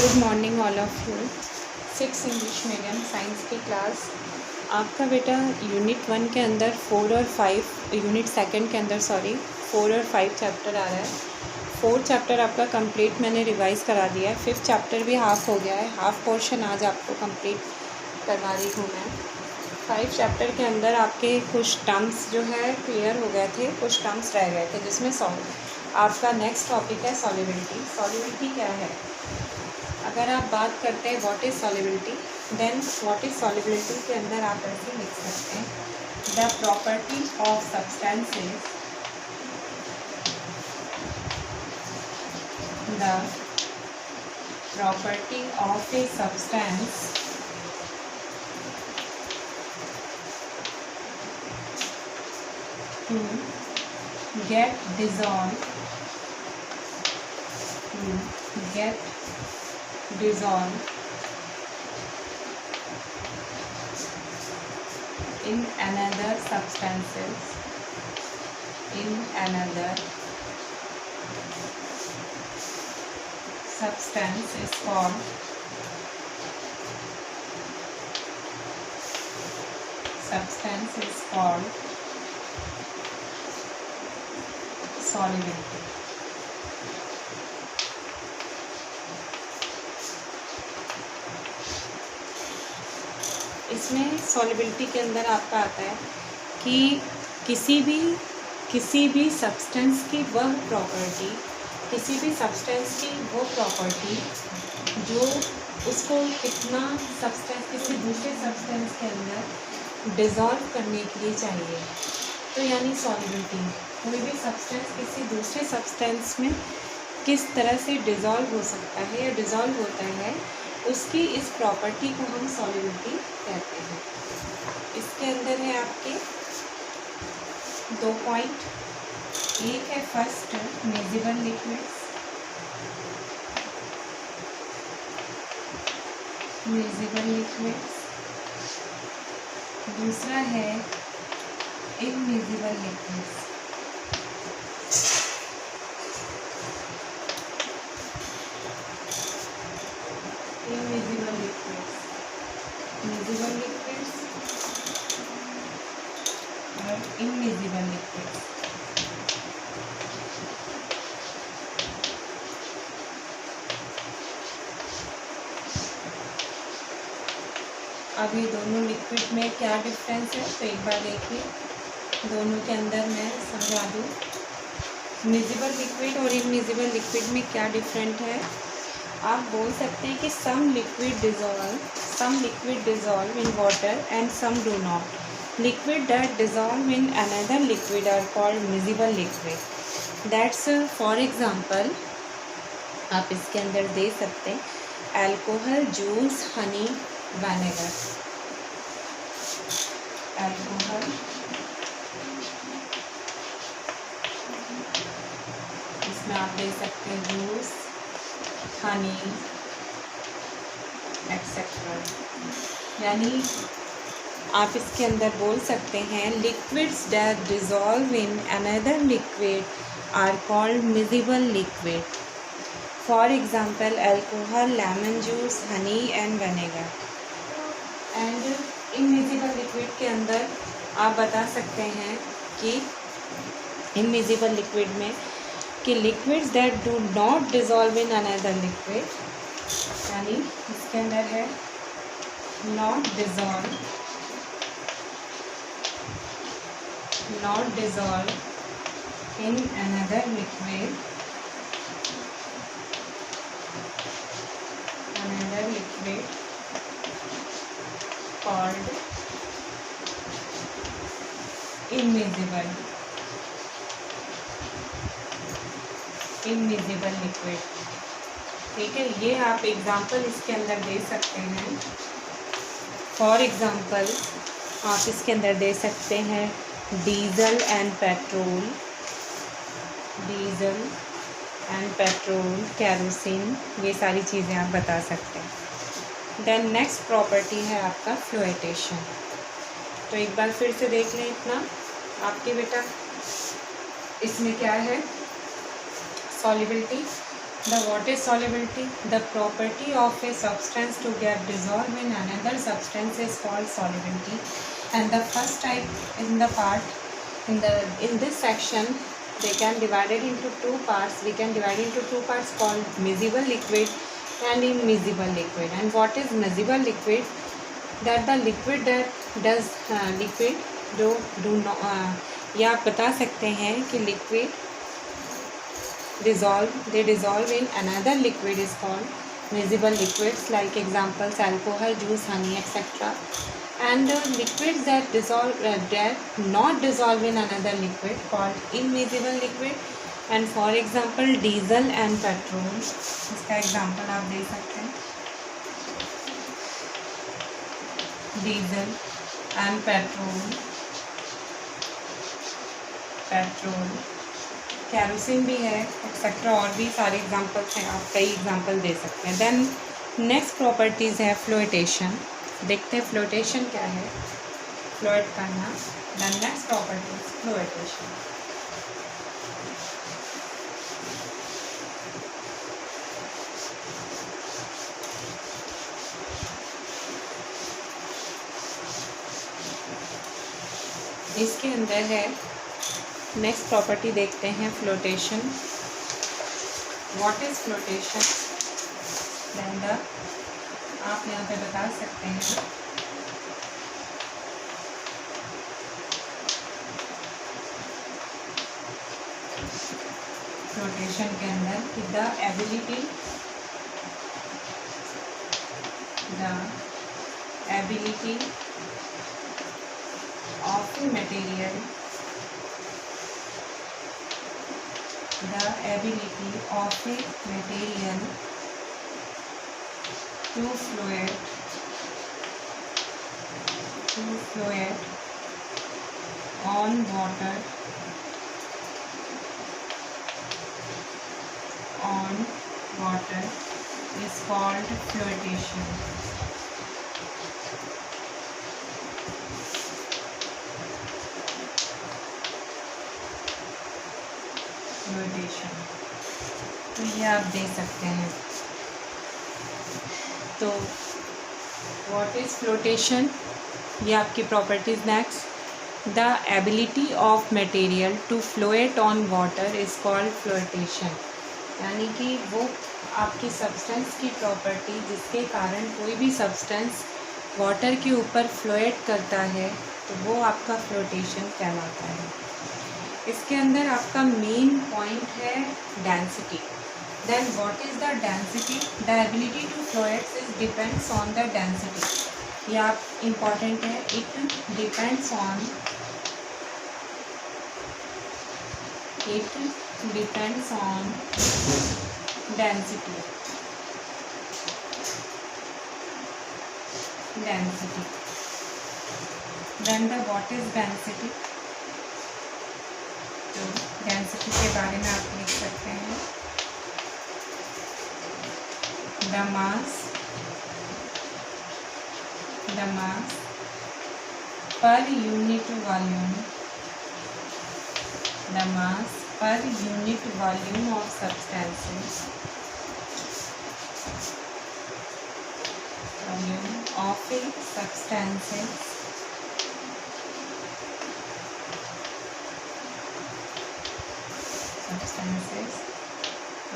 Good morning all of you. 6 English medium science की class. आपका बेटा यूनिट 1 के अंदर 4 और 5 यूनिट 2 के अंदर 4 और 5 चैप्टर आ रहा है। 4 चैप्टर आपका कंप्लीट मैंने रिवाइज करा दिया है। 5th चैप्टर भी हाफ़ हो गया है। हाफ़ पोर्शन आज आपको कंप्लीट करवा रही हूँ मैं। 5 चैप्टर के अंदर आपके कुछ टर्म्स जो है क्लियर हो गए थे, कुछ टर्म्स रह गए थे, जिसमें आपका नेक्स्ट टॉपिक है सॉल्युबिलिटी। सॉल्युबिलिटी क्या है? अगर आप बात करते हैं what is solubility, then what is solubility के अंदर आप ऐसे लिख सकते हैं, the property of substances, the property of a substance to get dissolved in another substances is called solubility। इसमें सॉल्युबिलिटी के अंदर आपका आता है कि किसी भी सब्सटेंस की वह प्रॉपर्टी, जो उसको कितना सब्सटेंस किसी दूसरे सब्सटेंस के अंदर डिज़ोल्व करने के लिए चाहिए, तो यानी सॉल्युबिलिटी। कोई भी सब्सटेंस किसी दूसरे सब्सटेंस में किस तरह से डिज़ोल्व हो सकता है या डिज़ोल्व होता है, उसकी इस प्रॉपर्टी को हम सॉल्युबिलिटी कहते हैं। इसके अंदर है आपके 2 पॉइंट। एक है फर्स्ट मेज़रेबल लिक्विड्स, दूसरा है इनमेज़रेबल लिक्विड्स। मेज़रेबल लिक्विड्स और इनमेज़रेबल लिक्विड्स। अभी दोनों लिक्विड में क्या डिफरेंस है, तो एक बार देखिए, दोनों के अंदर मैं समझा दूँ। मेज़रेबल लिक्विड और इनमेज़रेबल लिक्विड में क्या डिफरेंट है। आप बोल सकते हैं कि some liquid dissolve in water and some do not. Liquid that dissolve in another liquid are called miscible liquid. That's for example आप इसके अंदर दे सकते हैं alcohol, juice, honey, vinegar. Alcohol, इसमें आप दे सकते हैं जूस, हनी एक्सेट्रा। यानी आप इसके अंदर बोल सकते हैं liquids that dissolve in another liquid are called miscible liquid. For example alcohol, lemon juice, honey and vinegar. And immiscible liquid के अंदर आप बता सकते हैं कि इनमिज़रेबल लिक्विड में कि liquids that do not dissolve in another liquid, यानी इसके अंदर है not dissolve in another liquid called immiscible liquid. ठीक है, ये आप एग्जांपल इसके अंदर दे सकते हैं। फॉर एग्जांपल आप इसके अंदर दे सकते हैं डीजल एंड पेट्रोल, कैरोसिन, ये सारी चीज़ें आप बता सकते हैं। देन नेक्स्ट प्रॉपर्टी है आपका फ्लोएटेशन। तो एक बार फिर से देख लें इतना आपके बेटा, इसमें क्या है solubility. The what is solubility? The property of a substance to get dissolved in another substance is called solubility. And the first type in the part in this section, they can divide it into two parts. We can divide it into two parts called miscible liquid and immiscible liquid. And what is miscible liquid? That the liquid that does liquid do not या आप बता सकते हैं कि liquid dissolve in another liquid is called miscible liquids, like examples alcohol, juice, honey, etc. And liquids that not dissolve in another liquid called immiscible liquid. And for example diesel and petrol, इसका example आप दे सकते हैं, diesel and petrol kerosene भी है, etcetera, और भी सारे examples हैं, आप कई एग्जांपल दे सकते हैं. देन नेक्स्ट प्रॉपर्टीज़ है फ्लोटेशन. देखते हैं फ्लोटेशन क्या है, फ्लोट करना. Then next properties flotation. इसके अंदर है नेक्स्ट प्रॉपर्टी, देखते हैं flotation. What is flotation? Then आप यहाँ पे बता सकते हैं फ्लोटेशन के अंदर कि the ability of a material, the ability of a material to float on water is called flotation. तो ये आप दे सकते हैं. तो व्हाट इज़ फ्लोटेशन, ये आपकी properties. Next, the ability of material to float on water is called flotation. यानी कि वो आपकी सब्सटेंस की प्रॉपर्टी जिसके कारण कोई भी सब्सटेंस वाटर के ऊपर फ्लोट करता है, तो वो आपका फ्लोटेशन कहलाता है. इसके अंदर आपका मेन पॉइंट है density. Then what is the density? The ability to float is depends on the density. ये आप इम्पॉर्टेंट है. It depends on density. Then the what is density? तो डेंसिटी के बारे में आप लिख सकते हैं the mass per unit volume, the mass per unit volume of substances, volume of A substances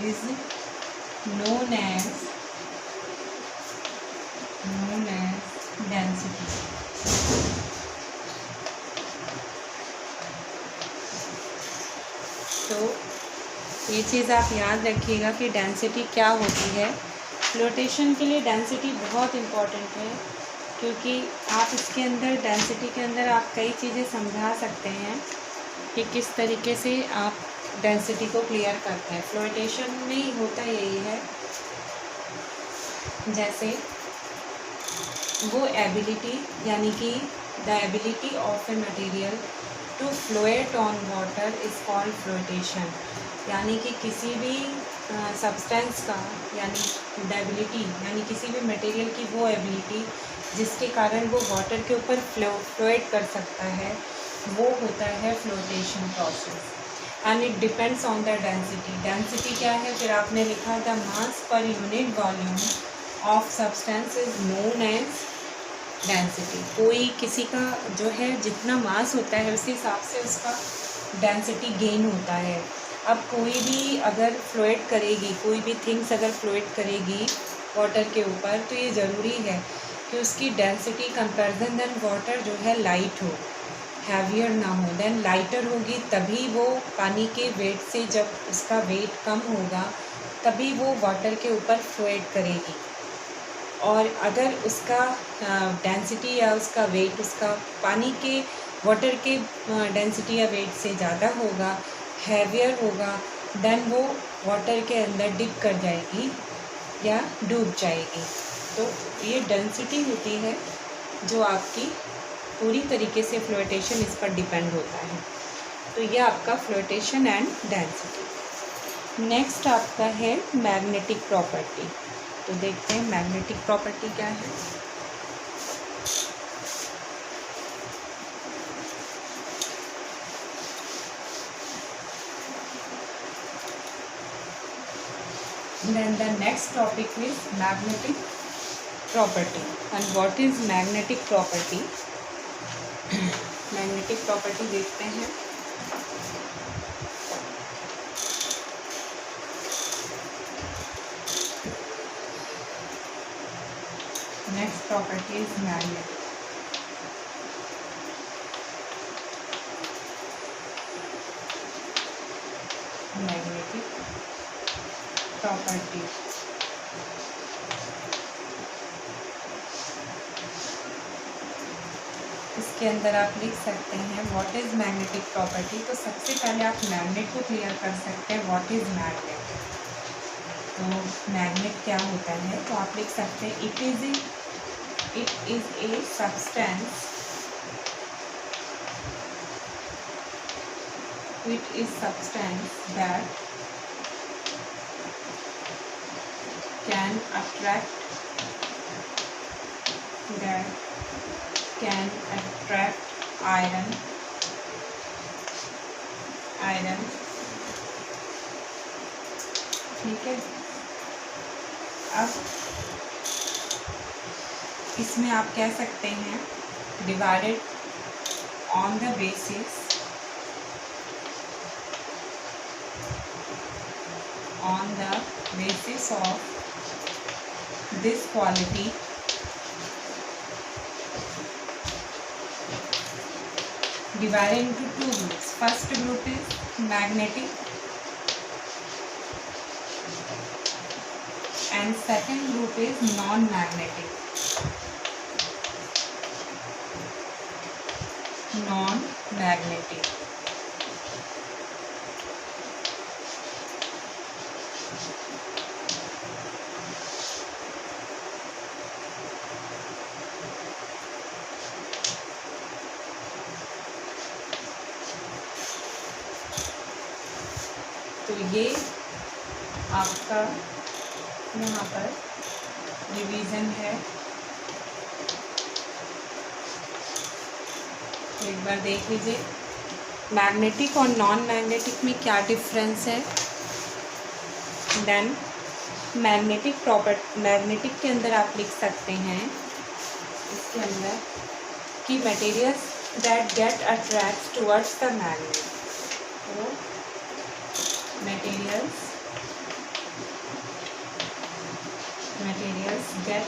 is known as density. तो ये चीज़ आप याद रखिएगा कि डेंसिटी क्या होती है. फ्लोटेशन के लिए डेंसिटी बहुत इम्पॉर्टेंट है, क्योंकि आप इसके अंदर डेंसिटी के अंदर आप कई चीज़ें समझा सकते हैं कि किस तरीके से आप डेंसिटी को क्लियर करते हैं. फ्लोटेशन में होता यही है, जैसे वो एबिलिटी, यानी कि the ability of a material to float on water is called flotation. यानी कि किसी भी सब्सटेंस का, यानी द एबिलिटी, यानी किसी भी मटेरियल की वो एबिलिटी जिसके कारण वो वाटर के ऊपर फ्लोट कर सकता है, वो होता है flotation process. And it depends on the density. Density क्या है, फिर आपने लिखा the mass per unit volume of substance is known as density. कोई किसी का जो है जितना मास होता है उस हिसाब से उसका डेंसिटी गेन होता है। अब कोई भी अगर फ्लोएट करेगी, कोई भी थिंग्स अगर फ्लोएट करेगी वाटर के ऊपर, तो ये ज़रूरी है कि उसकी डेंसिटी कंपैरिजन देन वाटर जो है लाइट हो, हैवियर ना हो। देन लाइटर होगी तभी वो पानी के वेट से, जब उसका वेट कम होगा तभी वो वाटर के ऊपर फ्लोएट करेगी। और अगर उसका डेंसिटी या उसका वेट उसका पानी के वाटर के डेंसिटी या वेट से ज़्यादा होगा, हैवियर होगा, देन वो वाटर के अंदर डिप कर जाएगी या डूब जाएगी। तो ये डेंसिटी होती है जो आपकी पूरी तरीके से फ्लोटेशन इस पर डिपेंड होता है। तो ये आपका फ्लोटेशन एंड डेंसिटी। नेक्स्ट आपका है मैग्नेटिक प्रॉपर्टी। तो देखते हैं मैग्नेटिक प्रॉपर्टी क्या है। Then the next topic is magnetic property. And what is magnetic property? Magnetic property देखते हैं। Next property is magnet. Magnetic property. इसके अंदर आप लिख सकते हैं व्हाट इज मैग्नेटिक प्रॉपर्टी। तो सबसे पहले आप मैग्नेट को क्लियर कर सकते हैं, व्हाट इज मैग्नेट। तो मैग्नेट क्या होता है, तो आप लिख सकते हैं it is a substance, it is substance that can attract iron ठीक है। अब इसमें आप कह सकते हैं divided on the basis of this quality divided into two groups. First group is magnetic and second group is non-magnetic. तो ये आपका यहाँ पर डिवीज़न है। तो एक बार देख लीजिए मैग्नेटिक और नॉन मैग्नेटिक में क्या डिफरेंस है। देन मैग्नेटिक के अंदर आप लिख सकते हैं इसके अंदर कि materials that get attract towards the magnet. तो materials get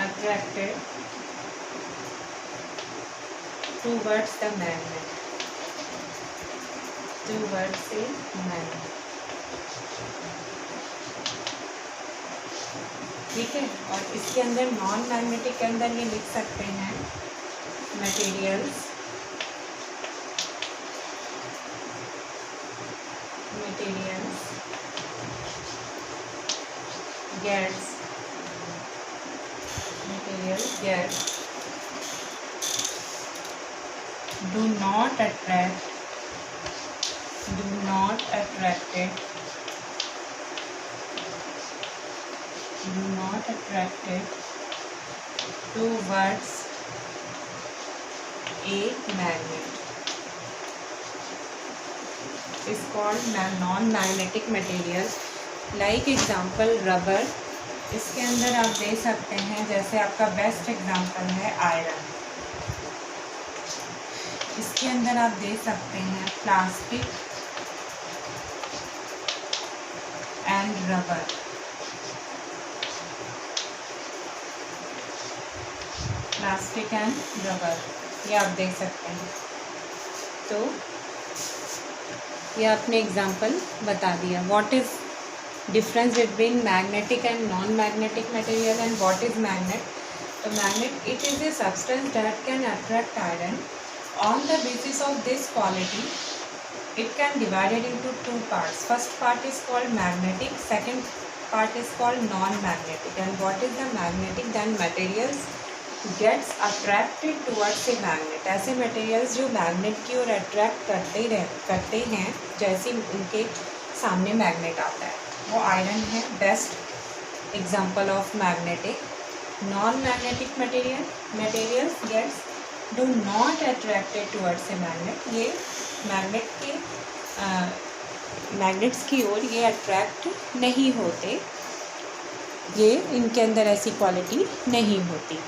attracted towards the magnet, ठीक है। और इसके अंदर नॉन मैग्नेटिक के अंदर ये लिख सकते हैं materials gets do not attracted do not attracted towards a magnet is called non-magnetic material. Like example rubber, इसके अंदर आप दे सकते हैं, जैसे आपका बेस्ट एग्जाम्पल है आयरन, इसके अंदर आप दे सकते हैं plastic and rubber. Plastic and rubber ये आप देख सकते हैं। तो ये आपने एग्जाम्पल बता दिया। What is difference between magnetic and non magnetic material and what is magnet? तो magnet it is a substance that can attract iron on the basis of this quality it can divided into two parts. First part is called magnetic, second part is called non-magnetic. And what is the magnetic? Then materials gets attracted towards a magnet. ऐसे materials जो magnet की ओर attract करते हैं, जैसे उनके सामने magnet आता है, वो iron है best example of magnetic. Non-magnetic materials gets do not attracted towards a magnet. ये मैग्नेट्स की ओर ये अट्रैक्ट नहीं होते, ये इनके अंदर ऐसी क्वालिटी नहीं होती,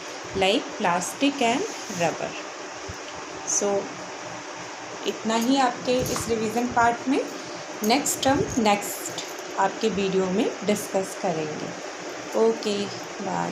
like plastic and rubber. So इतना ही आपके इस रिवीजन पार्ट में। नेक्स्ट हम नेक्स्ट आपके वीडियो में डिस्कस करेंगे। Okay bye.